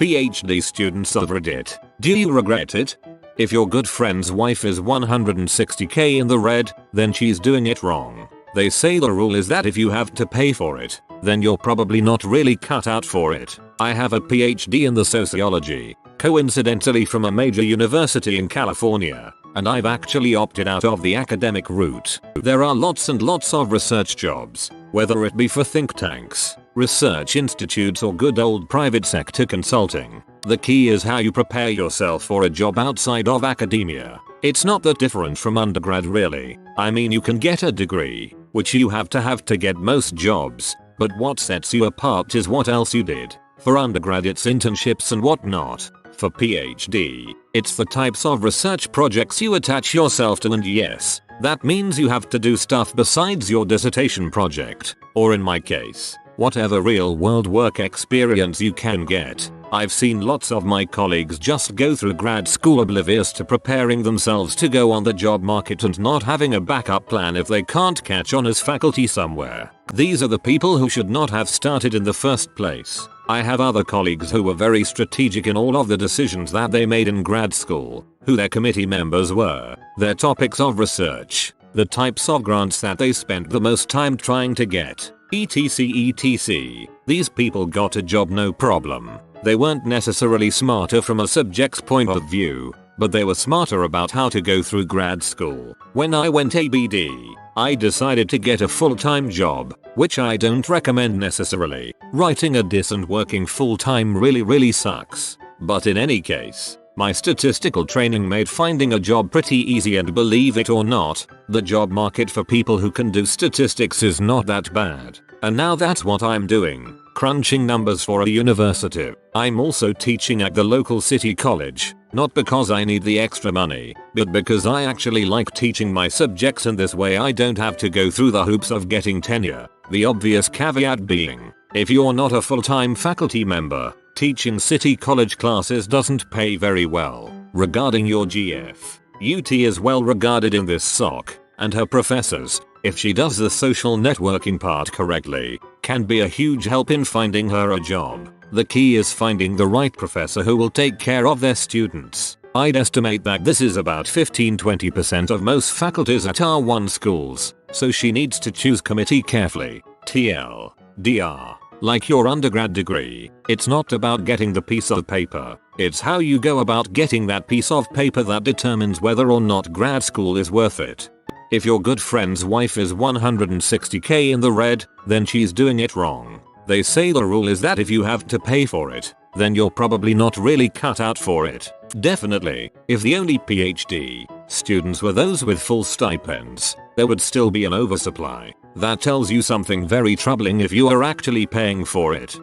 PhD students of Reddit, do you regret it? If your good friend's wife is 160k in the red, then she's doing it wrong. They say the rule is that if you have to pay for it, then you're probably not really cut out for it. I have a PhD in the sociology, coincidentally from a major university in California, and I've actually opted out of the academic route. There are lots and lots of research jobs, whether it be for think tanks, research institutes or good old private sector consulting. The key is how you prepare yourself for a job outside of academia. It's not that different from undergrad really. I mean, you can get a degree, which you have to get most jobs, but what sets you apart is what else you did. For undergrad it's internships and whatnot. For PhD, it's the types of research projects you attach yourself to, and yes, that means you have to do stuff besides your dissertation project, or in my case, whatever real world work experience you can get. I've seen lots of my colleagues just go through grad school oblivious to preparing themselves to go on the job market and not having a backup plan if they can't catch on as faculty somewhere. These are the people who should not have started in the first place. I have other colleagues who were very strategic in all of the decisions that they made in grad school, who their committee members were, their topics of research, the types of grants that they spent the most time trying to get, etc. These people got a job no problem. They weren't necessarily smarter from a subject's point of view, but they were smarter about how to go through grad school. When I went ABD, I decided to get a full-time job, which I don't recommend necessarily. Writing a diss and working full-time really sucks. But in any case, my statistical training made finding a job pretty easy, and believe it or not, the job market for people who can do statistics is not that bad. And now that's what I'm doing, crunching numbers for a university. I'm also teaching at the local city college, not because I need the extra money, but because I actually like teaching my subjects, and this way I don't have to go through the hoops of getting tenure. The obvious caveat being, if you're not a full-time faculty member, teaching city college classes doesn't pay very well. Regarding your GF, UT is well regarded in this SOC, and her professors, if she does the social networking part correctly, can be a huge help in finding her a job. The key is finding the right professor who will take care of their students. I'd estimate that this is about 15-20% of most faculties at R1 schools, so she needs to choose committee carefully. TLDR. Like your undergrad degree, it's not about getting the piece of paper, it's how you go about getting that piece of paper that determines whether or not grad school is worth it. If your good friend's wife is 160k in the red, then she's doing it wrong. They say the rule is that if you have to pay for it, then you're probably not really cut out for it. Definitely, if the only PhD students were those with full stipends, there would still be an oversupply. That tells you something very troubling if you are actually paying for it.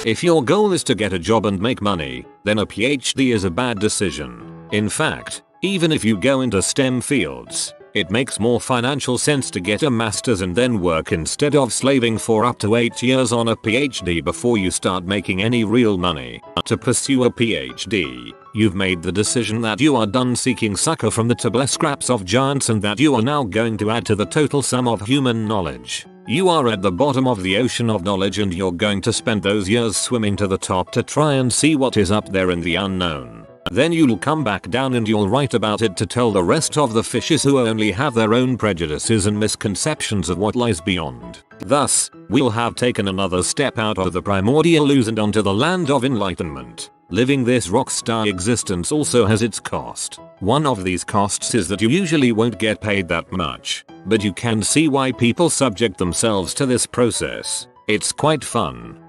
If your goal is to get a job and make money, then a PhD is a bad decision. In fact, even if you go into STEM fields, it makes more financial sense to get a master's and then work instead of slaving for up to 8 years on a PhD before you start making any real money. To pursue a PhD, you've made the decision that you are done seeking succor from the table scraps of giants, and that you are now going to add to the total sum of human knowledge. You are at the bottom of the ocean of knowledge, and you're going to spend those years swimming to the top to try and see what is up there in the unknown. Then you'll come back down and you'll write about it to tell the rest of the fishes who only have their own prejudices and misconceptions of what lies beyond. Thus, we'll have taken another step out of the primordial ooze and onto the land of enlightenment. Living this rockstar existence also has its cost. One of these costs is that you usually won't get paid that much, but you can see why people subject themselves to this process. It's quite fun.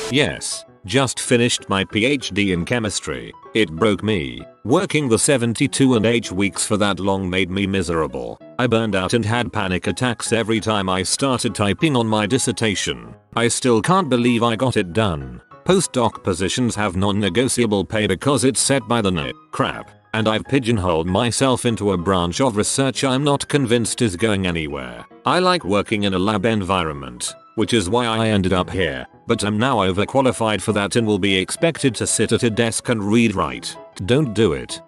Yes. Just finished my PhD in chemistry. It broke me. Working the 72.5 weeks for that long made me miserable. I burned out and had panic attacks every time I started typing on my dissertation. I still can't believe I got it done. Postdoc positions have non-negotiable pay because it's set by the NIT. Crap. And I've pigeonholed myself into a branch of research I'm not convinced is going anywhere. I like working in a lab environment, which is why I ended up here, but I'm now overqualified for that and will be expected to sit at a desk and read write. Don't do it.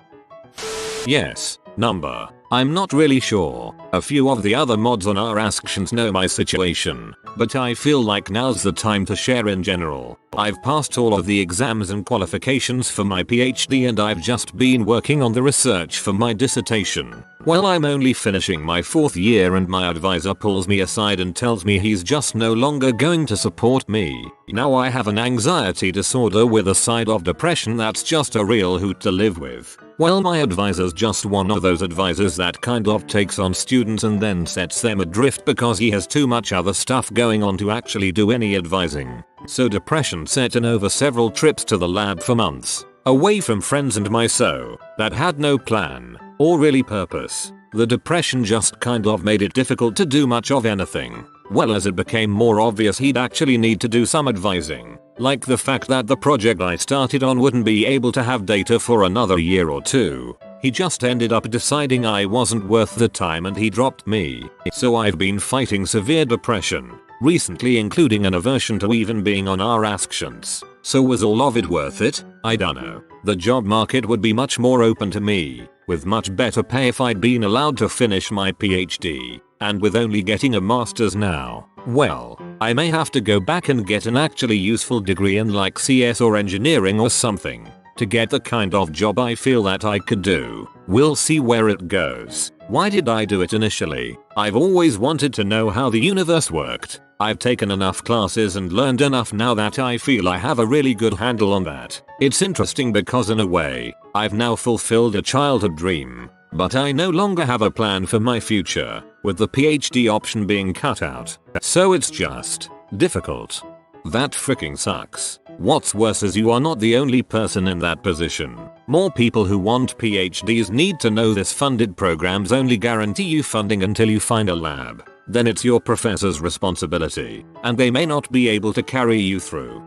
Yes. Number. I'm not really sure. A few of the other mods on our Asktions know my situation, but I feel like now's the time to share in general. I've passed all of the exams and qualifications for my PhD and I've just been working on the research for my dissertation. Well, I'm only finishing my 4th year and my advisor pulls me aside and tells me he's just no longer going to support me. Now I have an anxiety disorder with a side of depression that's just a real hoot to live with. Well, my advisor's just one of those advisors that kind of takes on students and then sets them adrift because he has too much other stuff going on to actually do any advising. So depression set in over several trips to the lab for months, away from friends and that had no plan or really purpose. The depression just kind of made it difficult to do much of anything. Well, as it became more obvious he'd actually need to do some advising, like the fact that the project I started on wouldn't be able to have data for another year or two, he just ended up deciding I wasn't worth the time and he dropped me. So I've been fighting severe depression recently, including an aversion to even being on our Asktions. So was all of it worth it? I dunno. The job market would be much more open to me, with much better pay if I'd been allowed to finish my PhD, and with only getting a master's now, well, I may have to go back and get an actually useful degree in like CS or engineering or something, to get the kind of job I feel that I could do. We'll see where it goes. Why did I do it initially? I've always wanted to know how the universe worked. I've taken enough classes and learned enough now that I feel I have a really good handle on that. It's interesting because in a way, I've now fulfilled a childhood dream, but I no longer have a plan for my future, with the PhD option being cut out. So it's just difficult. That freaking sucks. What's worse is you are not the only person in that position. More people who want PhDs need to know this. Funded programs only guarantee you funding until you find a lab. Then it's your professor's responsibility, and they may not be able to carry you through.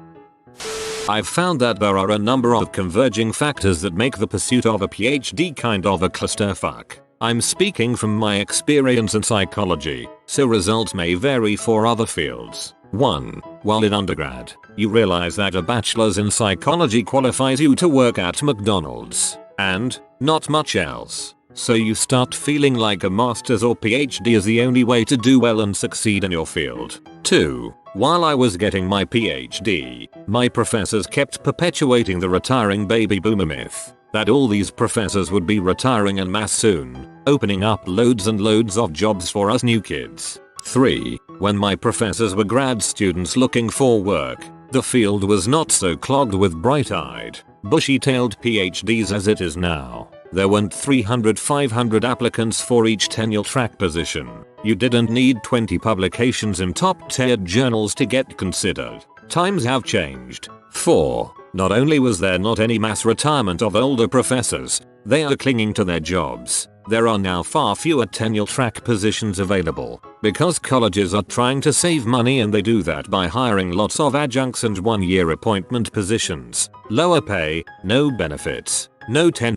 I've found that there are a number of converging factors that make the pursuit of a PhD kind of a clusterfuck. I'm speaking from my experience in psychology, so results may vary for other fields. 1. While in undergrad, you realize that a bachelor's in psychology qualifies you to work at McDonald's, and not much else. So you start feeling like a master's or PhD is the only way to do well and succeed in your field. 2. While I was getting my PhD, my professors kept perpetuating the retiring baby boomer myth, that all these professors would be retiring en masse soon, opening up loads and loads of jobs for us new kids. 3. When my professors were grad students looking for work, the field was not so clogged with bright-eyed, bushy-tailed PhDs as it is now. There weren't 300-500 applicants for each tenure track position. You didn't need 20 publications in top-tiered journals to get considered. Times have changed. 4. Not only was there not any mass retirement of older professors, they are clinging to their jobs. There are now far fewer tenure track positions available, because colleges are trying to save money and they do that by hiring lots of adjuncts and one-year appointment positions. Lower pay, no benefits. No 10.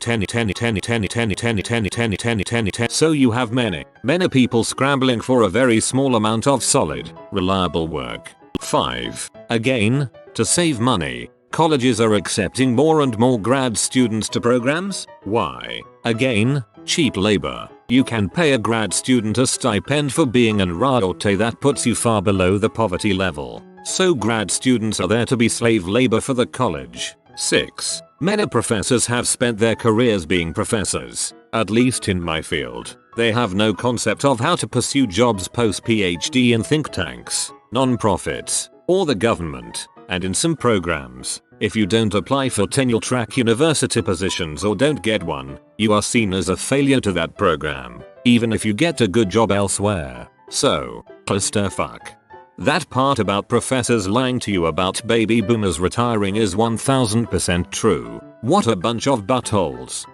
So you have many people scrambling for a very small amount of solid, reliable work. 5. Again, to save money, colleges are accepting more and more grad students to programs. Why? Again, cheap labor. You can pay a grad student a stipend for being an RA that puts you far below the poverty level. So grad students are there to be slave labor for the college. 6. Many professors have spent their careers being professors, at least in my field. They have no concept of how to pursue jobs post-PhD in think tanks, non-profits, or the government, and in some programs, if you don't apply for tenure track university positions or don't get one, you are seen as a failure to that program, even if you get a good job elsewhere. So, clusterfuck. That part about professors lying to you about baby boomers retiring is 1000% true. What a bunch of buttholes.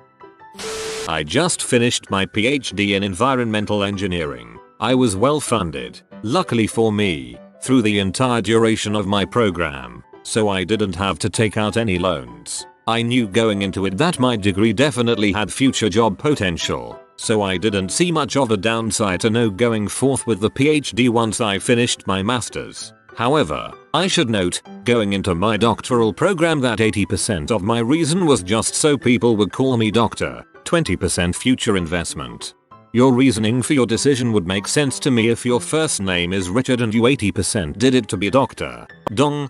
I just finished my PhD in environmental engineering. I was well funded, luckily for me, through the entire duration of my program, so I didn't have to take out any loans. I knew going into it that my degree definitely had future job potential, so I didn't see much of a downside to going forth with the PhD once I finished my master's. However, I should note, going into my doctoral program that 80% of my reason was just so people would call me doctor, 20% future investment. Your reasoning for your decision would make sense to me if your first name is Richard and you 80% did it to be Dr. Dong.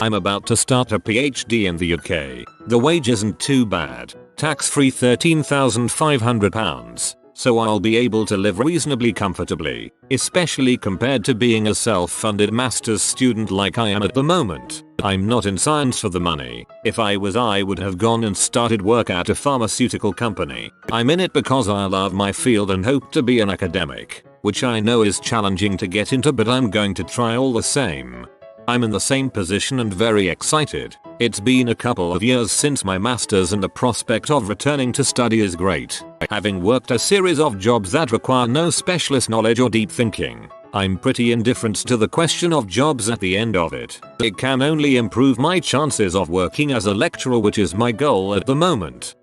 I'm about to start a PhD in the UK. The wage isn't too bad. Tax-free £13,500. So I'll be able to live reasonably comfortably, especially compared to being a self-funded master's student like I am at the moment. I'm not in science for the money. If I was, I would have gone and started work at a pharmaceutical company. I'm in it because I love my field and hope to be an academic, which I know is challenging to get into, but I'm going to try all the same. I'm in the same position and very excited. It's been a couple of years since my master's and the prospect of returning to study is great. Having worked a series of jobs that require no specialist knowledge or deep thinking, I'm pretty indifferent to the question of jobs at the end of it. It can only improve my chances of working as a lecturer, which is my goal at the moment.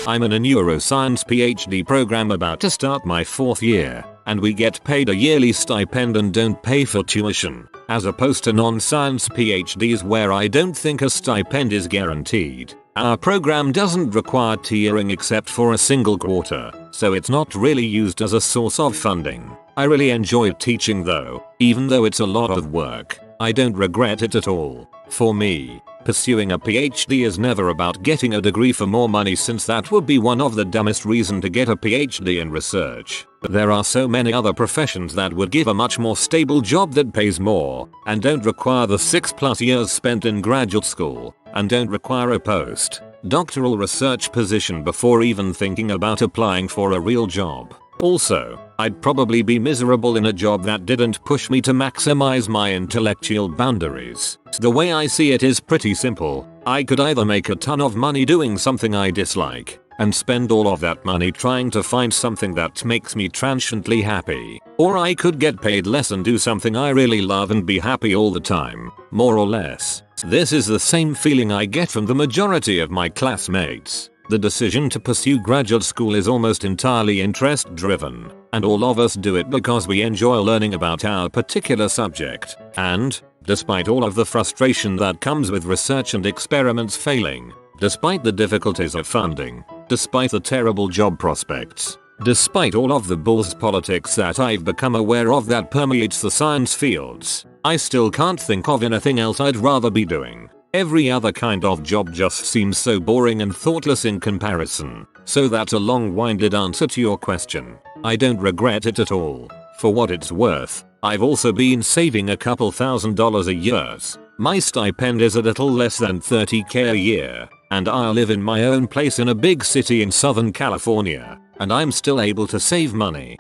I'm in a neuroscience PhD program about to start my 4th year, and we get paid a yearly stipend and don't pay for tuition, as opposed to non-science PhDs where I don't think a stipend is guaranteed. Our program doesn't require tiering except for a single quarter, so it's not really used as a source of funding. I really enjoy teaching though, even though it's a lot of work. I don't regret it at all. For me, pursuing a PhD is never about getting a degree for more money, since that would be one of the dumbest reasons to get a PhD in research. But there are so many other professions that would give a much more stable job that pays more, and don't require the 6+ years spent in graduate school, and don't require a post-doctoral research position before even thinking about applying for a real job. Also, I'd probably be miserable in a job that didn't push me to maximize my intellectual boundaries. The way I see it is pretty simple. I could either make a ton of money doing something I dislike, and spend all of that money trying to find something that makes me transiently happy, or I could get paid less and do something I really love and be happy all the time, more or less. This is the same feeling I get from the majority of my classmates. The decision to pursue graduate school is almost entirely interest driven, and all of us do it because we enjoy learning about our particular subject, and, despite all of the frustration that comes with research and experiments failing, despite the difficulties of funding, despite the terrible job prospects, despite all of the bull's politics that I've become aware of that permeates the science fields, I still can't think of anything else I'd rather be doing. Every other kind of job just seems so boring and thoughtless in comparison. So that's a long-winded answer to your question. I don't regret it at all. For what it's worth, I've also been saving a couple $1,000s a year. My stipend is a little less than $30,000 a year, and I live in my own place in a big city in Southern California, and I'm still able to save money.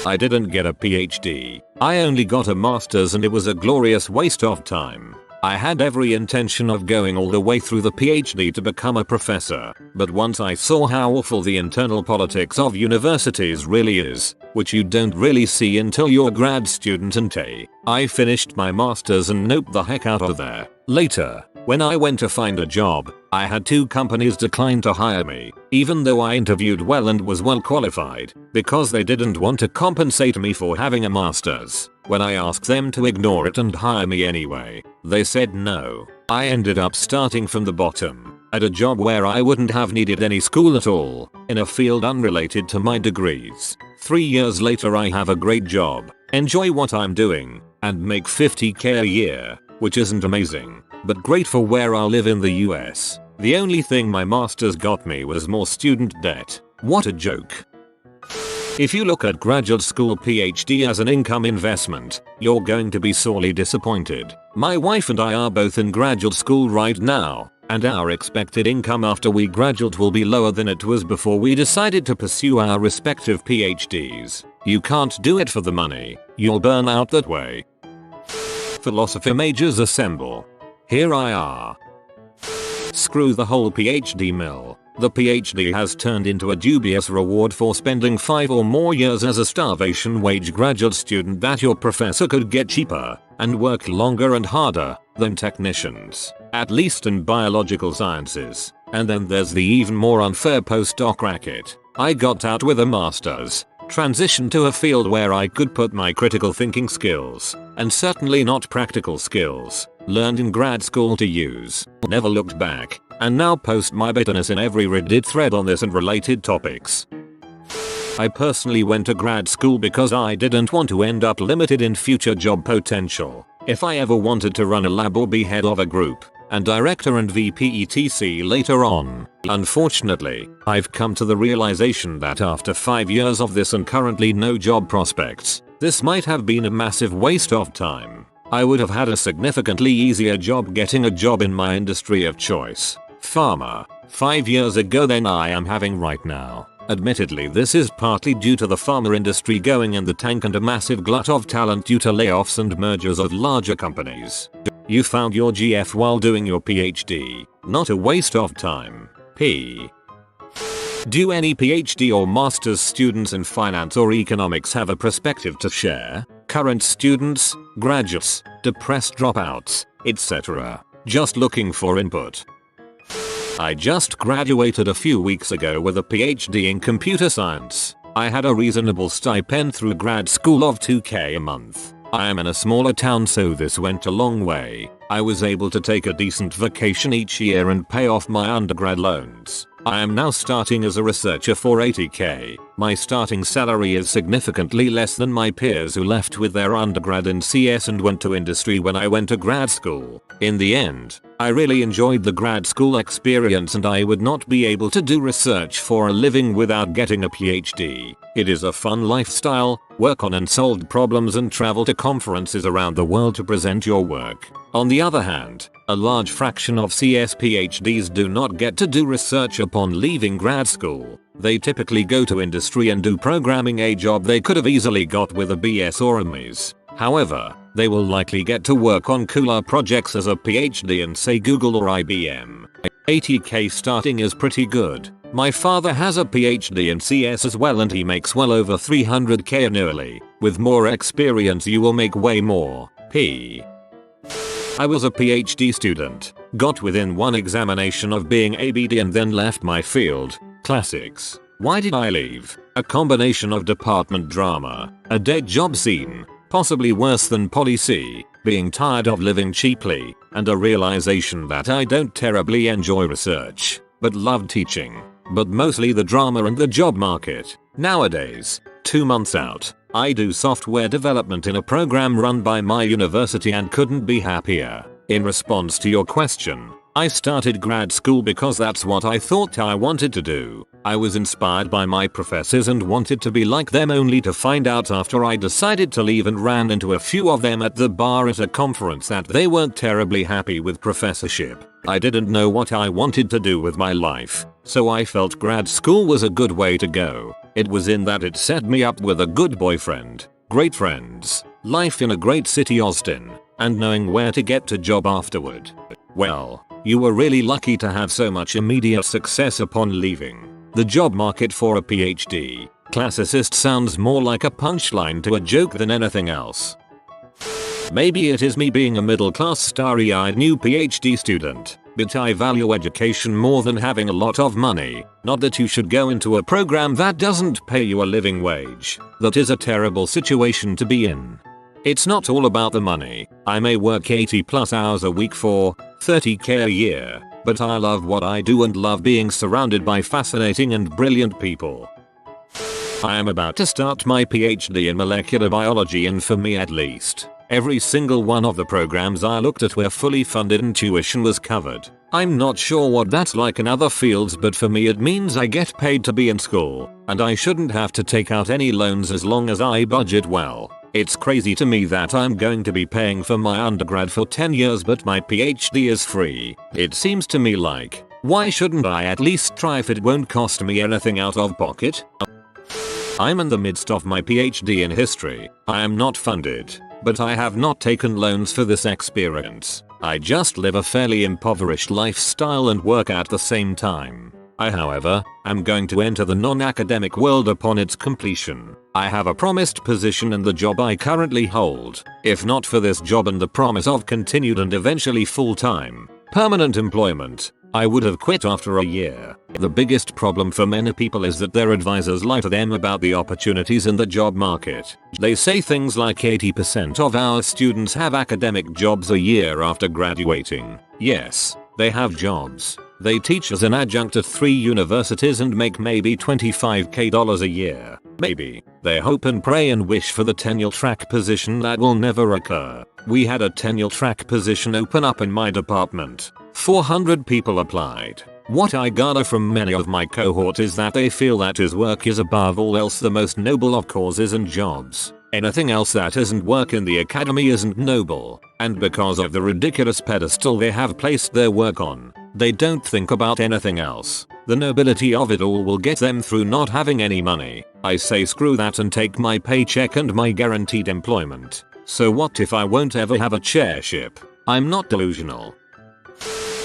I didn't get a PhD. I only got a master's, and it was a glorious waste of time. I had every intention of going all the way through the PhD to become a professor, but once I saw how awful the internal politics of universities really is, which you don't really see until you're a grad student, I finished my master's and noped the heck out of there. Later, when I went to find a job, I had 2 companies decline to hire me, even though I interviewed well and was well qualified, because they didn't want to compensate me for having a master's. When I asked them to ignore it and hire me anyway, they said no. I ended up starting from the bottom, at a job where I wouldn't have needed any school at all, in a field unrelated to my degrees. 3 years later I have a great job, enjoy what I'm doing, and make $50,000 a year, which isn't amazing, but great for where I live in the US. The only thing my master's got me was more student debt. What a joke. If you look at graduate school PhD as an income investment, you're going to be sorely disappointed. My wife and I are both in graduate school right now, and our expected income after we graduate will be lower than it was before we decided to pursue our respective PhDs. You can't do it for the money. You'll burn out that way. Philosophy majors assemble. Here I are. Screw the whole PhD mill. The PhD has turned into a dubious reward for spending 5 or more years as a starvation wage graduate student that your professor could get cheaper and work longer and harder than technicians, at least in biological sciences. And then there's the even more unfair postdoc racket. I got out with a master's, transitioned to a field where I could put my critical thinking skills, and certainly not practical skills, learned in grad school to use, never looked back, and now post my bitterness in every Reddit thread on this and related topics. I personally went to grad school because I didn't want to end up limited in future job potential. If I ever wanted to run a lab or be head of a group, and director and VP etc later on. Unfortunately, I've come to the realization that after 5 years of this and currently no job prospects, this might have been a massive waste of time. I would have had a significantly easier job getting a job in my industry of choice, pharma, 5 years ago than I am having right now. Admittedly, this is partly due to the pharma industry going in the tank and a massive glut of talent due to layoffs and mergers of larger companies. You found your GF while doing your PhD, not a waste of time. P. Do any PhD or master's students in finance or economics have a perspective to share? Current students, graduates, depressed dropouts, etc. Just looking for input. I just graduated a few weeks ago with a PhD in computer science. I had a reasonable stipend through grad school of $2,000 a month. I am in a smaller town, so this went a long way. I was able to take a decent vacation each year and pay off my undergrad loans. I am now starting as a researcher for $80,000. My starting salary is significantly less than my peers who left with their undergrad in CS and went to industry when I went to grad school. In the end, I really enjoyed the grad school experience and I would not be able to do research for a living without getting a PhD. It is a fun lifestyle, work on unsolved problems and travel to conferences around the world to present your work. On the other hand, a large fraction of CS PhDs do not get to do research upon leaving grad school. They typically go to industry and do programming, a job they could have easily got with a BS or a MS. However, they will likely get to work on cooler projects as a PhD in say Google or IBM. $80,000 starting is pretty good. My father has a PhD in CS as well and he makes well over $300,000 annually. With more experience you will make way more. P. I was a PhD student, got within one examination of being ABD and then left my field. Classics. Why did I leave? A combination of department drama, a dead job scene, possibly worse than policy, being tired of living cheaply, and a realization that I don't terribly enjoy research, but love teaching. But mostly the drama and the job market. Nowadays, 2 months out, I do software development in a program run by my university and couldn't be happier. In response to your question, I started grad school because that's what I thought I wanted to do. I was inspired by my professors and wanted to be like them, only to find out after I decided to leave and ran into a few of them at the bar at a conference that they weren't terribly happy with professorship. I didn't know what I wanted to do with my life, so I felt grad school was a good way to go. It was in that it set me up with a good boyfriend, great friends, life in a great city Austin, and knowing where to get a job afterward. Well, you were really lucky to have so much immediate success upon leaving. The job market for a PhD classicist sounds more like a punchline to a joke than anything else. Maybe it is me being a middle-class starry-eyed new PhD student, but I value education more than having a lot of money. Not that you should go into a program that doesn't pay you a living wage. That is a terrible situation to be in. It's not all about the money. I may work 80+ hours a week for $30,000 a year, but I love what I do and love being surrounded by fascinating and brilliant people. I am about to start my PhD in molecular biology, and for me at least, every single one of the programs I looked at were fully funded and tuition was covered. I'm not sure what that's like in other fields, but for me it means I get paid to be in school, and I shouldn't have to take out any loans as long as I budget well. It's crazy to me that I'm going to be paying for my undergrad for 10 years but my PhD is free. It seems to me like, why shouldn't I at least try if it won't cost me anything out of pocket? I'm in the midst of my PhD in history. I am not funded, but I have not taken loans for this experience. I just live a fairly impoverished lifestyle and work at the same time. I, however, am going to enter the non-academic world upon its completion. I have a promised position in the job I currently hold. If not for this job and the promise of continued and eventually full-time, permanent employment, I would have quit after a year. The biggest problem for many people is that their advisors lie to them about the opportunities in the job market. They say things like 80% of our students have academic jobs a year after graduating. Yes, they have jobs, They teach as an adjunct at 3 universities and make maybe $25k a year. Maybe. They hope and pray and wish for the tenure track position that will never occur. We had a tenure track position open up in my department. 400 people applied. What I gather from many of my cohort is that they feel that his work is above all else the most noble of causes and jobs. Anything else that isn't work in the academy isn't noble, and because of the ridiculous pedestal they have placed their work on, they don't think about anything else. The nobility of it all will get them through not having any money. I say screw that and take my paycheck and my guaranteed employment. So what if I won't ever have a chairship? I'm not delusional.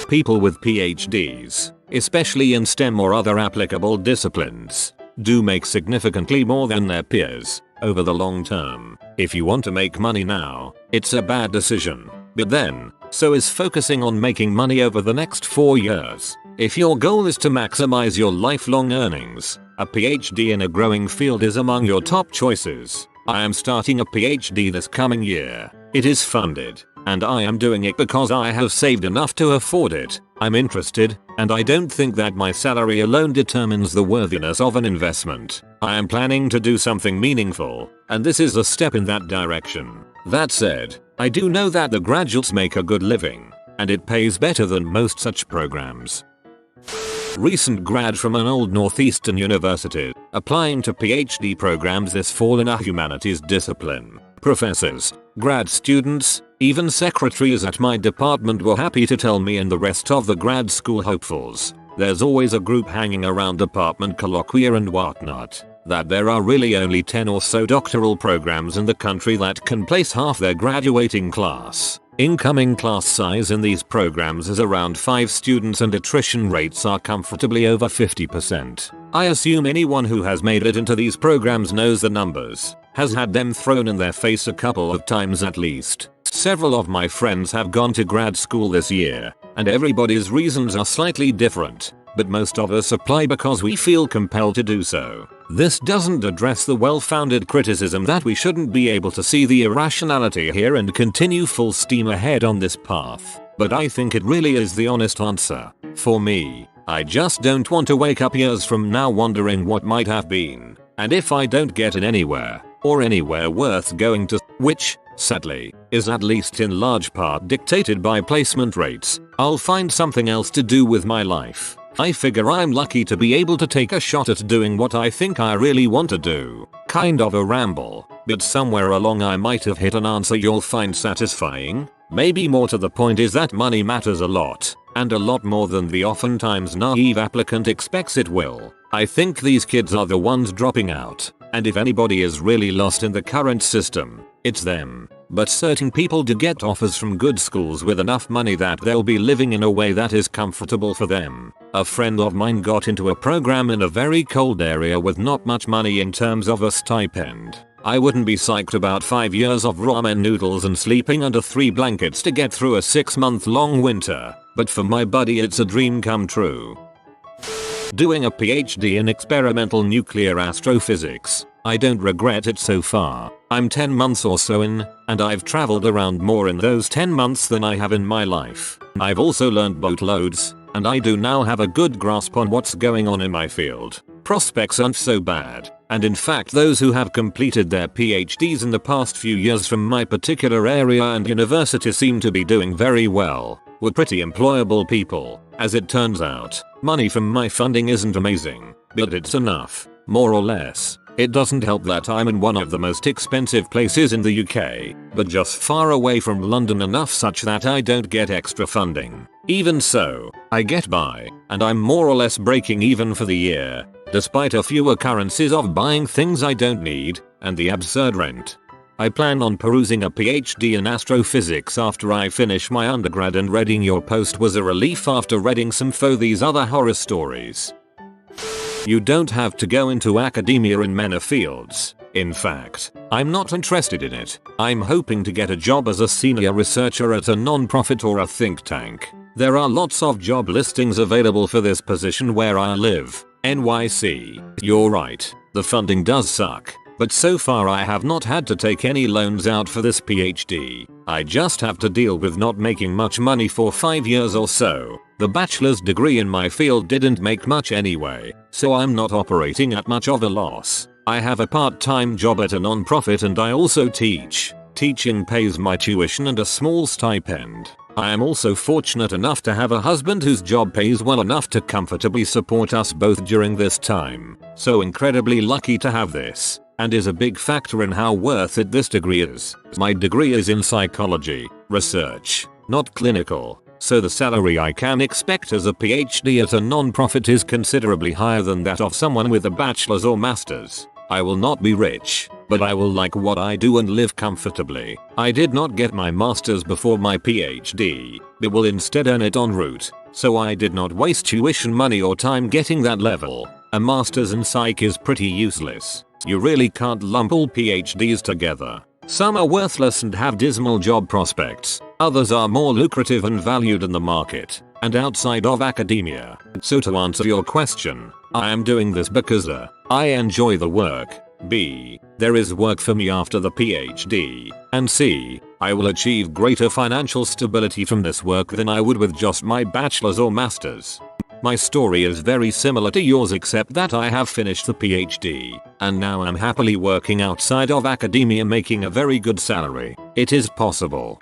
People with PhDs, especially in STEM or other applicable disciplines, do make significantly more than their peers over the long term. If you want to make money now, it's a bad decision. But then, so is focusing on making money over the next 4 years. If your goal is to maximize your lifelong earnings, a PhD in a growing field is among your top choices. I am starting a PhD this coming year. It is funded, and I am doing it because I have saved enough to afford it. I'm interested, and I don't think that my salary alone determines the worthiness of an investment. I am planning to do something meaningful, and this is a step in that direction. That said, I do know that the graduates make a good living, and it pays better than most such programs. Recent grad from an old northeastern university, applying to PhD programs this fall in a humanities discipline. Professors, grad students, even secretaries at my department were happy to tell me and the rest of the grad school hopefuls, there's always a group hanging around department colloquia and whatnot, that there are really only 10 or so doctoral programs in the country that can place half their graduating class. Incoming class size in these programs is around 5 students and attrition rates are comfortably over 50%. I assume anyone who has made it into these programs knows the numbers, has had them thrown in their face a couple of times at least. Several of my friends have gone to grad school this year, and everybody's reasons are slightly different, but most of us apply because we feel compelled to do so. This doesn't address the well-founded criticism that we shouldn't be able to see the irrationality here and continue full steam ahead on this path, but I think it really is the honest answer. For me, I just don't want to wake up years from now wondering what might have been, and if I don't get in anywhere, or anywhere worth going to, which, sadly, is at least in large part dictated by placement rates, I'll find something else to do with my life. I figure I'm lucky to be able to take a shot at doing what I think I really want to do. Kind of a ramble, but somewhere along I might have hit an answer you'll find satisfying. Maybe more to the point is that money matters a lot, and a lot more than the oftentimes naive applicant expects it will. I think these kids are the ones dropping out, and if anybody is really lost in the current system, it's them. But certain people do get offers from good schools with enough money that they'll be living in a way that is comfortable for them. A friend of mine got into a program in a very cold area with not much money in terms of a stipend. I wouldn't be psyched about 5 years of ramen noodles and sleeping under 3 blankets to get through a 6-month-long winter, but for my buddy it's a dream come true. Doing a PhD in experimental nuclear astrophysics. I don't regret it so far. I'm 10 months or so in, and I've traveled around more in those 10 months than I have in my life. I've also learned boatloads, and I do now have a good grasp on what's going on in my field. Prospects aren't so bad, and in fact those who have completed their PhDs in the past few years from my particular area and university seem to be doing very well. We're pretty employable people. As it turns out, money from my funding isn't amazing, but it's enough, more or less. It doesn't help that I'm in one of the most expensive places in the UK, but just far away from London enough such that I don't get extra funding. Even so, I get by, and I'm more or less breaking even for the year, despite a few occurrences of buying things I don't need, and the absurd rent. I plan on perusing a PhD in astrophysics after I finish my undergrad, and reading your post was a relief after reading some these other horror stories. You don't have to go into academia in many fields. In fact, I'm not interested in it. I'm hoping to get a job as a senior researcher at a non-profit or a think tank. There are lots of job listings available for this position where I live, NYC. You're right, the funding does suck, but so far I have not had to take any loans out for this PhD. I just have to deal with not making much money for 5 years or so. The bachelor's degree in my field didn't make much anyway, so I'm not operating at much of a loss. I have a part-time job at a non-profit and I also teach. Teaching pays my tuition and a small stipend. I am also fortunate enough to have a husband whose job pays well enough to comfortably support us both during this time. So incredibly lucky to have this, and is a big factor in how worth it this degree is. My degree is in psychology, research, not clinical, so the salary I can expect as a PhD at a non-profit is considerably higher than that of someone with a bachelor's or master's. I will not be rich, but I will like what I do and live comfortably. I did not get my master's before my PhD, but will instead earn it en route, so I did not waste tuition money or time getting that level. A master's in psych is pretty useless. You really can't lump all PhDs together. Some are worthless and have dismal job prospects, others are more lucrative and valued in the market, and outside of academia. So to answer your question, I am doing this because A, I enjoy the work, B, there is work for me after the PhD, and C, I will achieve greater financial stability from this work than I would with just my bachelor's or master's. My story is very similar to yours except that I have finished the PhD, and now I'm happily working outside of academia making a very good salary. It is possible.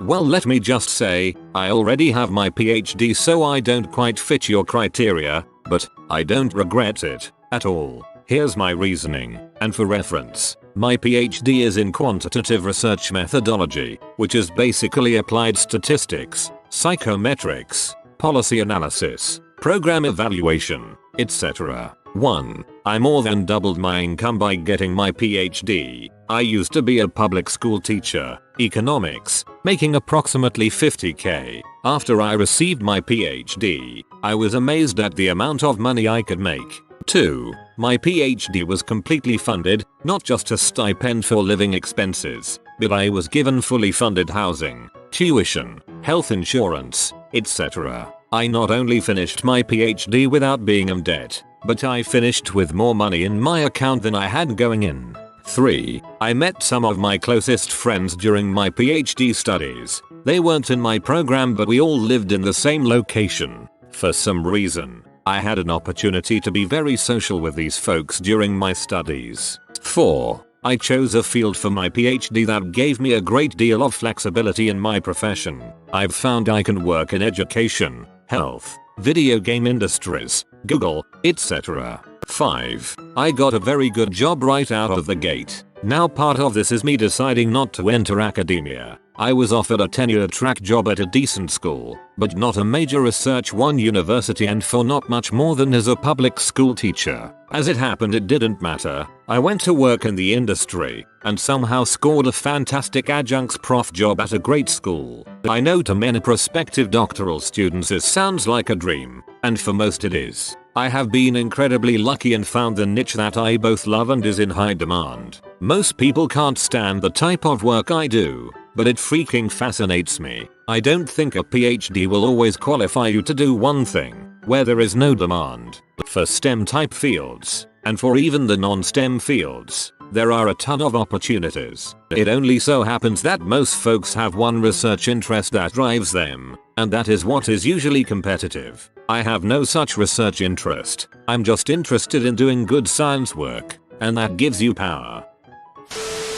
Well, let me just say, I already have my PhD, so I don't quite fit your criteria, but I don't regret it at all. Here's my reasoning, and for reference, my PhD is in quantitative research methodology, which is basically applied statistics, psychometrics, policy analysis, program evaluation, etc. 1. I more than doubled my income by getting my PhD. I used to be a public school teacher, economics, making approximately 50k. After I received my PhD, I was amazed at the amount of money I could make. 2. My PhD was completely funded, not just a stipend for living expenses, but I was given fully funded housing, tuition, health insurance, etc. I not only finished my PhD without being in debt, but I finished with more money in my account than I had going in. 3. I met some of my closest friends during my PhD studies. They weren't in my program, but we all lived in the same location. For some reason, I had an opportunity to be very social with these folks during my studies. 4. I chose a field for my PhD that gave me a great deal of flexibility in my profession. I've found I can work in education, health, video game industries, Google, etc. 5. I got a very good job right out of the gate. Now part of this is me deciding not to enter academia. I was offered a tenure track job at a decent school, but not a major research one university, and for not much more than as a public school teacher. As it happened, it didn't matter. I went to work in the industry and somehow scored a fantastic adjuncts prof job at a great school. I know to many prospective doctoral students this sounds like a dream, and for most it is. I have been incredibly lucky and found the niche that I both love and is in high demand. Most people can't stand the type of work I do, but it freaking fascinates me. I don't think a PhD will always qualify you to do one thing where there is no demand. For STEM type fields, and for even the non-STEM fields, there are a ton of opportunities. It only so happens that most folks have one research interest that drives them, and that is what is usually competitive. I have no such research interest. I'm just interested in doing good science work, and that gives you power.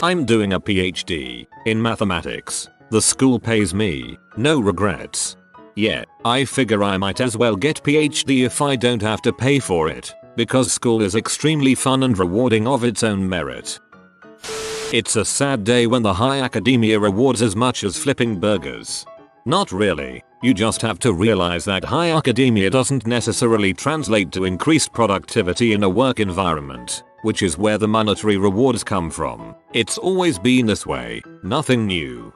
I'm doing a PhD in mathematics. The school pays me, no regrets. Yeah, I figure I might as well get PhD if I don't have to pay for it, because school is extremely fun and rewarding of its own merit. It's a sad day when the high academia rewards as much as flipping burgers. Not really, you just have to realize that high academia doesn't necessarily translate to increased productivity in a work environment, which is where the monetary rewards come from. It's always been this way, nothing new.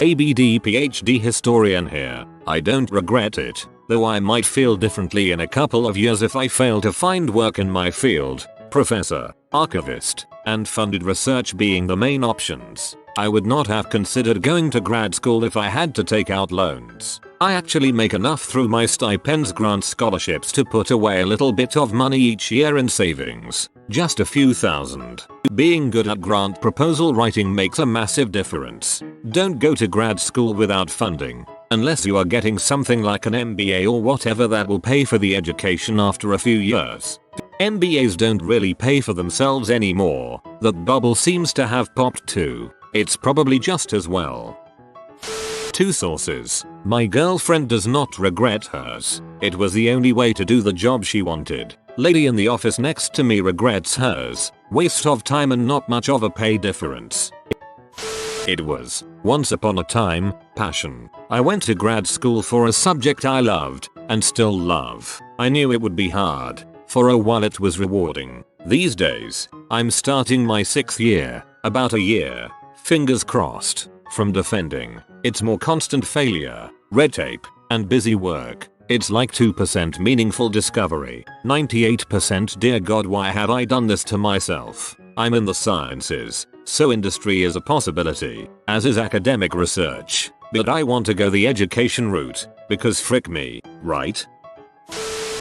ABD PhD historian here. I don't regret it, though I might feel differently in a couple of years if I fail to find work in my field. Professor, archivist, and funded research being the main options. I would not have considered going to grad school if I had to take out loans. I actually make enough through my stipends, grant, scholarships to put away a little bit of money each year in savings. Just a few thousand. Being good at grant proposal writing makes a massive difference. Don't go to grad school without funding. Unless you are getting something like an MBA or whatever that will pay for the education after a few years. MBAs don't really pay for themselves anymore. That bubble seems to have popped too. It's probably just as well. 2 sources. My girlfriend does not regret hers. It was the only way to do the job she wanted. Lady in the office next to me regrets hers. Waste of time and not much of a pay difference. It was, once upon a time, passion. I went to grad school for a subject I loved, and still love. I knew it would be hard. For a while it was rewarding. These days, I'm starting my 6th year, about a year, fingers crossed, from defending. It's more constant failure, red tape, and busy work. It's like 2% meaningful discovery, 98% dear God why have I done this to myself. I'm in the sciences, so industry is a possibility, as is academic research, but I want to go the education route, because frick me, right?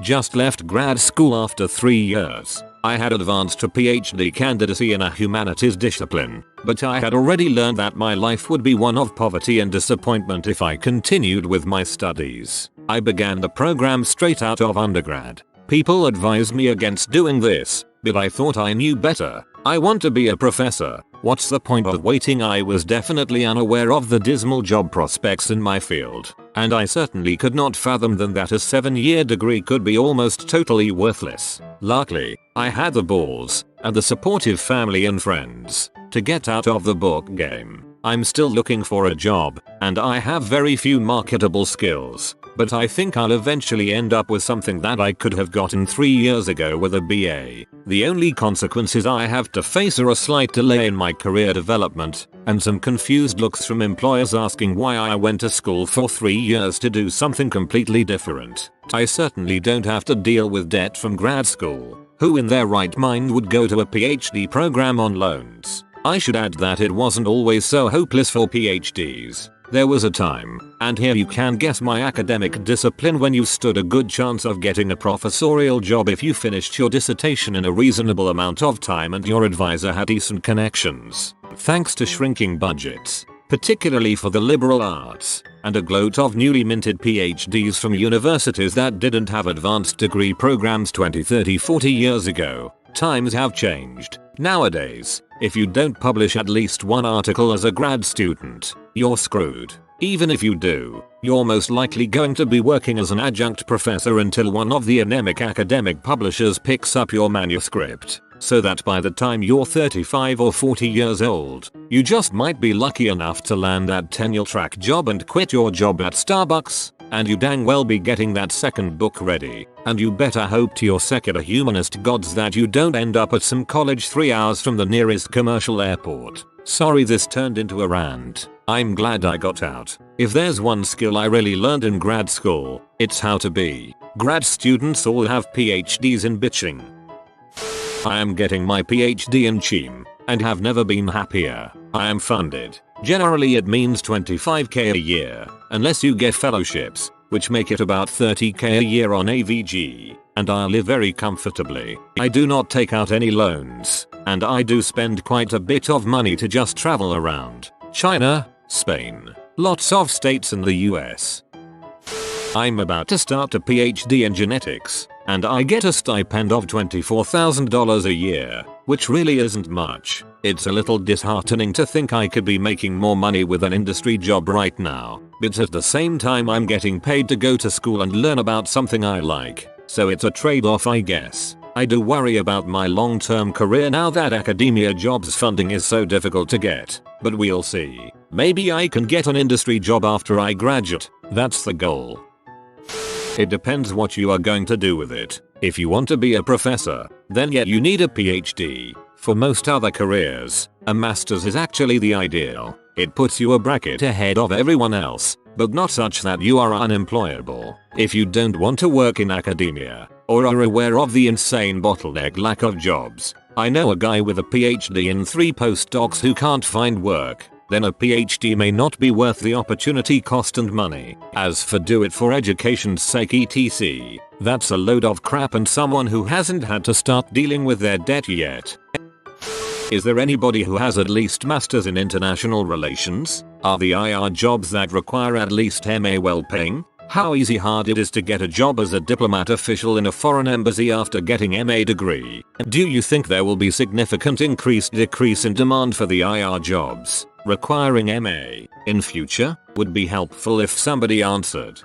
Just left grad school after 3 years. I had advanced to PhD candidacy in a humanities discipline, but I had already learned that my life would be one of poverty and disappointment if I continued with my studies. I began the program straight out of undergrad. People advised me against doing this, but I thought I knew better. I want to be a professor. What's the point of waiting? I was definitely unaware of the dismal job prospects in my field, and I certainly could not fathom then that a 7-year degree could be almost totally worthless. Luckily, I had the balls, and the supportive family and friends, to get out of the book game. I'm still looking for a job, and I have very few marketable skills, but I think I'll eventually end up with something that I could have gotten 3 years ago with a BA. The only consequences I have to face are a slight delay in my career development, and some confused looks from employers asking why I went to school for 3 years to do something completely different. I certainly don't have to deal with debt from grad school. Who in their right mind would go to a PhD program on loans? I should add that it wasn't always so hopeless for PhDs. There was a time, and here you can guess my academic discipline, when you stood a good chance of getting a professorial job if you finished your dissertation in a reasonable amount of time and your advisor had decent connections. Thanks to shrinking budgets, particularly for the liberal arts, and a glut of newly minted PhDs from universities that didn't have advanced degree programs 20, 30, 40 years ago, times have changed. Nowadays, if you don't publish at least one article as a grad student, you're screwed. Even if you do, you're most likely going to be working as an adjunct professor until one of the anemic academic publishers picks up your manuscript, so that by the time you're 35 or 40 years old, you just might be lucky enough to land that tenure track job and quit your job at Starbucks, and you dang well be getting that second book ready, and you better hope to your secular humanist gods that you don't end up at some college 3 hours from the nearest commercial airport. Sorry this turned into a rant. I'm glad I got out. If there's one skill I really learned in grad school, it's how to be. Grad students all have PhDs in bitching. I am getting my PhD in CHEM, and have never been happier. I am funded. Generally it means 25k a year, unless you get fellowships, which make it about 30k a year on AVG, and I live very comfortably. I do not take out any loans, and I do spend quite a bit of money to just travel around China, Spain, lots of states in the US. I'm about to start a PhD in genetics, and I get a stipend of $24,000 a year, which really isn't much. It's a little disheartening to think I could be making more money with an industry job right now, but at the same time I'm getting paid to go to school and learn about something I like, so it's a trade-off I guess. I do worry about my long-term career now that academia jobs funding is so difficult to get, but we'll see. Maybe I can get an industry job after I graduate, that's the goal. It depends what you are going to do with it. If you want to be a professor, then yeah, you need a PhD. For most other careers, a master's is actually the ideal. It puts you a bracket ahead of everyone else, but not such that you are unemployable. If you don't want to work in academia, or are aware of the insane bottleneck lack of jobs, I know a guy with a PhD and 3 postdocs who can't find work. then a PhD may not be worth the opportunity cost and money. As for do it for education's sake etc, that's a load of crap and someone who hasn't had to start dealing with their debt yet. Is there anybody who has at least masters in international relations? Are the IR jobs that require at least MA well paying? How easy hard it is to get a job as a diplomat official in a foreign embassy after getting MA degree? Do you think there will be significant decrease in demand for the IR jobs requiring MA in future? Would be helpful if somebody answered.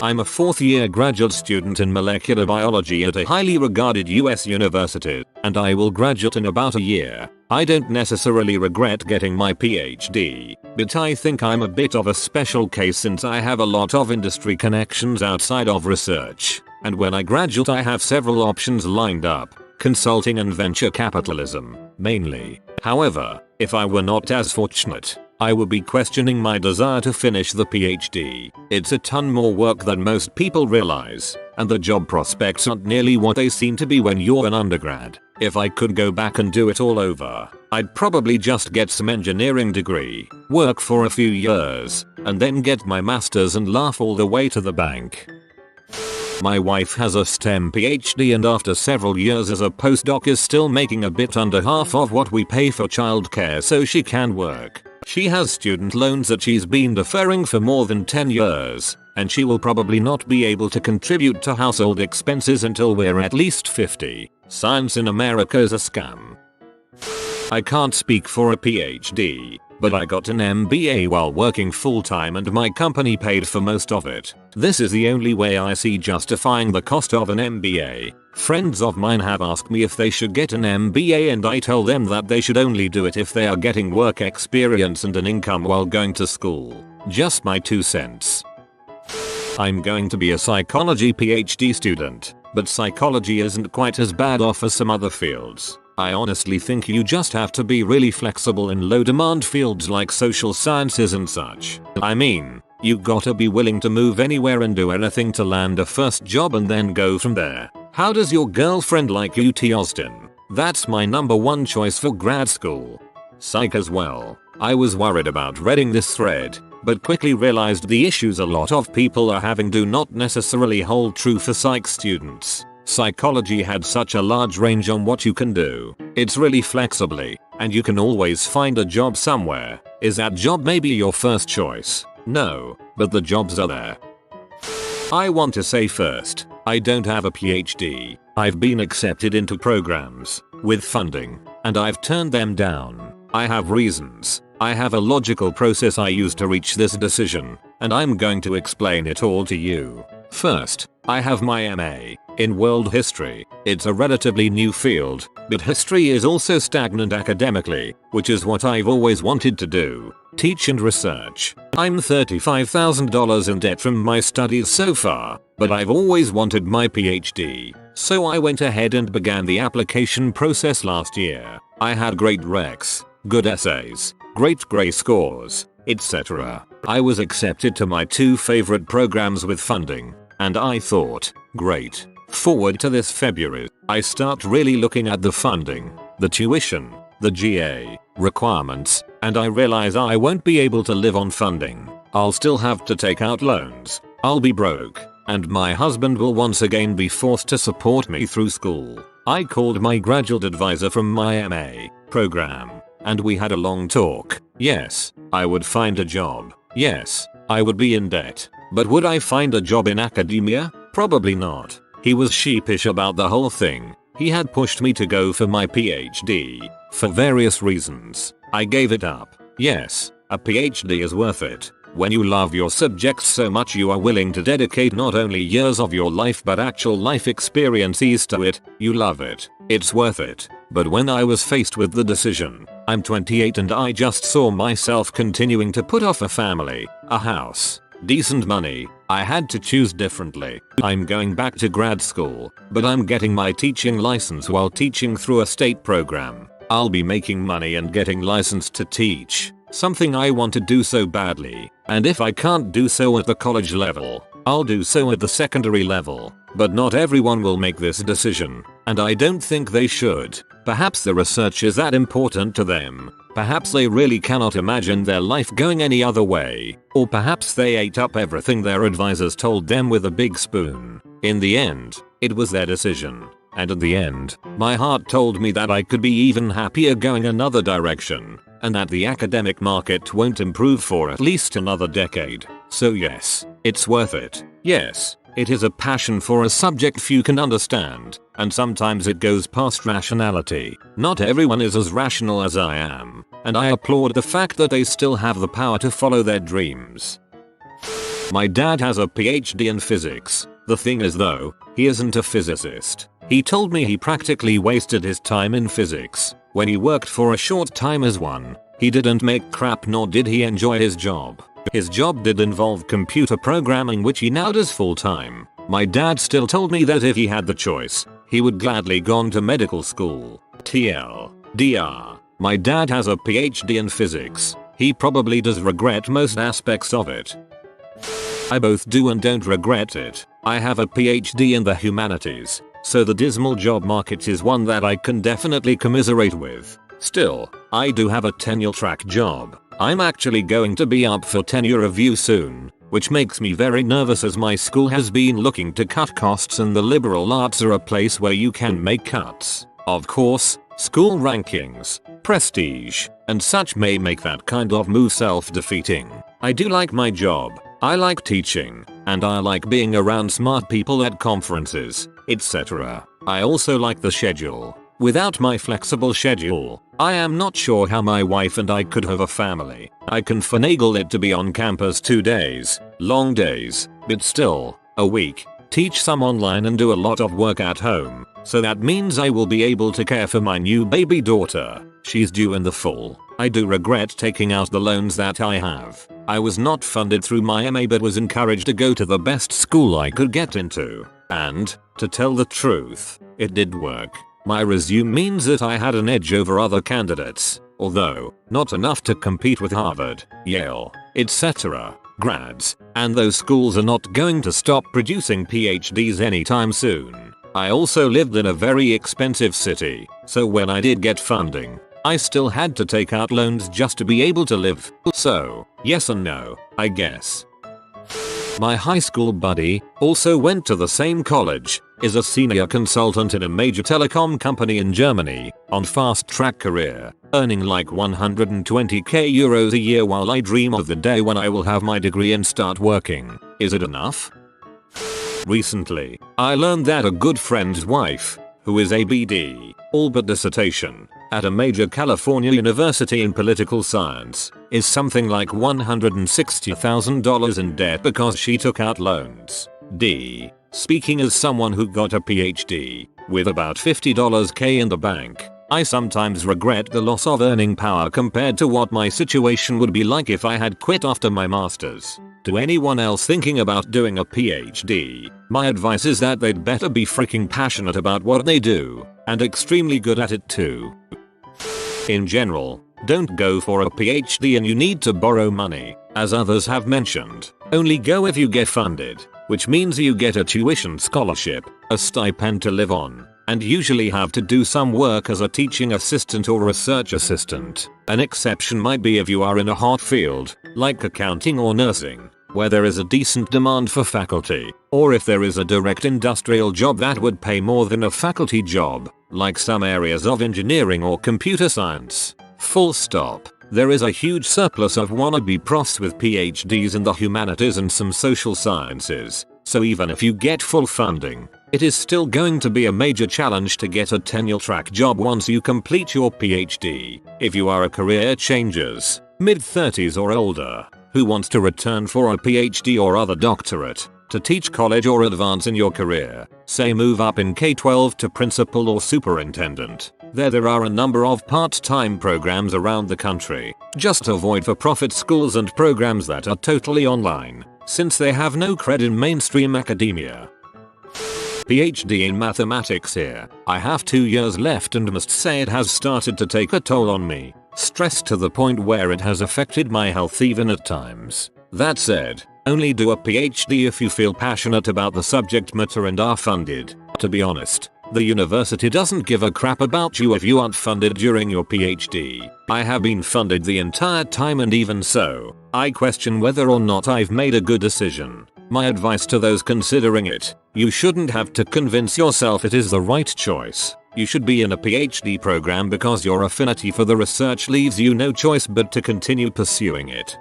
I'm a 4th year graduate student in molecular biology at a highly regarded US university, and I will graduate in about a year. I don't necessarily regret getting my PhD, but I think I'm a bit of a special case since I have a lot of industry connections outside of research, and when I graduate I have several options lined up, consulting and venture capitalism, mainly. However, if I were not as fortunate, I would be questioning my desire to finish the PhD. It's a ton more work than most people realize, and the job prospects aren't nearly what they seem to be when you're an undergrad. If I could go back and do it all over, I'd probably just get some engineering degree, work for a few years, and then get my master's and laugh all the way to the bank. My wife has a STEM PhD and after several years as a postdoc is still making a bit under half of what we pay for childcare so she can work. She has student loans that she's been deferring for more than 10 years, and she will probably not be able to contribute to household expenses until we're at least 50. Science in America is a scam. I can't speak for a PhD, but I got an MBA while working full-time and my company paid for most of it. This is the only way I see justifying the cost of an MBA. Friends of mine have asked me if they should get an MBA and I tell them that they should only do it if they are getting work experience and an income while going to school. Just my 2 cents. I'm going to be a psychology PhD student, but psychology isn't quite as bad off as some other fields. I honestly think you just have to be really flexible in low demand fields like social sciences and such. I mean, you gotta be willing to move anywhere and do anything to land a first job and then go from there. How does your girlfriend like UT Austin? That's my #1 choice for grad school. Psych as well. I was worried about reading this thread, but quickly realized the issues a lot of people are having do not necessarily hold true for psych students. Psychology had such a large range on what you can do. It's really flexible, and you can always find a job somewhere. Is that job maybe your first choice? No, but the jobs are there. I want to say first, I don't have a PhD. I've been accepted into programs with funding, and I've turned them down. I have reasons. I have a logical process I use to reach this decision, and I'm going to explain it all to you. First, I have my MA in world history. It's a relatively new field, but history is also stagnant academically, which is what I've always wanted to do. Teach and research. I'm $35,000 in debt from my studies so far, but I've always wanted my PhD. So I went ahead and began the application process last year. I had great recs, good essays, great grade scores, etc. I was accepted to my 2 favorite programs with funding, and I thought, great. Forward to this February, I start really looking at the funding, the tuition, the GA requirements, and I realize I won't be able to live on funding. I'll still have to take out loans. I'll be broke, and my husband will once again be forced to support me through school. I called my graduate advisor from my MA program, and we had a long talk. Yes, I would find a job. Yes, I would be in debt. But would I find a job in academia? Probably not. He was sheepish about the whole thing. He had pushed me to go for my PhD. For various reasons, I gave it up. Yes, a PhD is worth it. When you love your subjects so much you are willing to dedicate not only years of your life but actual life experiences to it, you love it. It's worth it. But when I was faced with the decision, I'm 28 and I just saw myself continuing to put off a family, a house, decent money, I had to choose differently. I'm going back to grad school, but I'm getting my teaching license while teaching through a state program. I'll be making money and getting licensed to teach, something I want to do so badly, and if I can't do so at the college level, I'll do so at the secondary level. But not everyone will make this decision, and I don't think they should. Perhaps the research is that important to them. Perhaps they really cannot imagine their life going any other way, or perhaps they ate up everything their advisors told them with a big spoon. In the end, it was their decision. And at the end, my heart told me that I could be even happier going another direction, and that the academic market won't improve for at least another decade. So yes, it's worth it. Yes, it is a passion for a subject few can understand, and sometimes it goes past rationality. Not everyone is as rational as I am, and I applaud the fact that they still have the power to follow their dreams. My dad has a PhD in physics. The thing is though, he isn't a physicist. He told me he practically wasted his time in physics. When he worked for a short time as one, he didn't make crap nor did he enjoy his job. His job did involve computer programming, which he now does full time. My dad still told me that if he had the choice, he would gladly gone to medical school. TLDR. My dad has a PhD in physics. He probably does regret most aspects of it. I both do and don't regret it. I have a PhD in the humanities, so the dismal job market is one that I can definitely commiserate with. Still, I do have a tenure track job. I'm actually going to be up for tenure review soon, which makes me very nervous as my school has been looking to cut costs and the liberal arts are a place where you can make cuts. Of course, school rankings, prestige, and such may make that kind of move self-defeating. I do like my job. I like teaching, and I like being around smart people at conferences, etc. I also like the schedule. Without my flexible schedule, I am not sure how my wife and I could have a family. I can finagle it to be on campus 2 days, long days, but still, a week, teach some online and do a lot of work at home, so that means I will be able to care for my new baby daughter. She's due in the fall. I do regret taking out the loans that I have. I was not funded through my MA but was encouraged to go to the best school I could get into. And, to tell the truth, it did work. My resume means that I had an edge over other candidates, although not enough to compete with Harvard, Yale, etc. grads, and those schools are not going to stop producing PhDs anytime soon. I also lived in a very expensive city, so when I did get funding, I still had to take out loans just to be able to live. So, yes and no, I guess. My high school buddy also went to the same college, is a senior consultant in a major telecom company in Germany, on fast track career, earning like 120k euros a year while I dream of the day when I will have my degree and start working. Is it enough? Recently, I learned that a good friend's wife, who is a BD, all but dissertation, at a major California university in political science, is something like $160,000 in debt because she took out loans. Speaking as someone who got a PhD, with about $50k in the bank, I sometimes regret the loss of earning power compared to what my situation would be like if I had quit after my masters. To anyone else thinking about doing a PhD, my advice is that they'd better be freaking passionate about what they do, and extremely good at it too. In general, don't go for a PhD and you need to borrow money, as others have mentioned. Only go if you get funded, which means you get a tuition scholarship, a stipend to live on, and usually have to do some work as a teaching assistant or research assistant. An exception might be if you are in a hot field, like accounting or nursing, where there is a decent demand for faculty, or if there is a direct industrial job that would pay more than a faculty job, like some areas of engineering or computer science. Full stop. There is a huge surplus of wannabe profs with PhDs in the humanities and some social sciences, so even if you get full funding, it is still going to be a major challenge to get a tenure track job once you complete your PhD. If you are a career changers, mid-30s or older, who wants to return for a PhD or other doctorate, to teach college or advance in your career, say move up in K-12 to principal or superintendent, there are a number of part-time programs around the country. Just avoid for-profit schools and programs that are totally online, since they have no cred in mainstream academia. PhD in mathematics here. I have 2 years left and must say it has started to take a toll on me. Stressed to the point where it has affected my health even at times. That said, only do a PhD if you feel passionate about the subject matter and are funded. To be honest, The university doesn't give a crap about you if you aren't funded during your PhD. I have been funded the entire time, and even so, I question whether or not I've made a good decision. My advice to those considering it: you shouldn't have to convince yourself it is the right choice. You should be in a PhD program because your affinity for the research leaves you no choice but to continue pursuing it.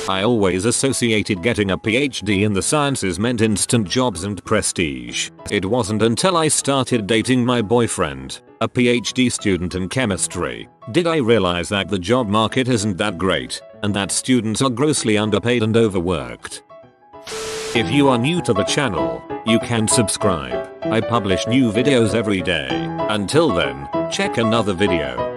I always associated getting a PhD in the sciences meant instant jobs and prestige. It wasn't until I started dating my boyfriend, a PhD student in chemistry, did I realize that the job market isn't that great, and that students are grossly underpaid and overworked. If you are new to the channel, you can subscribe. I publish new videos every day. Until then, check another video.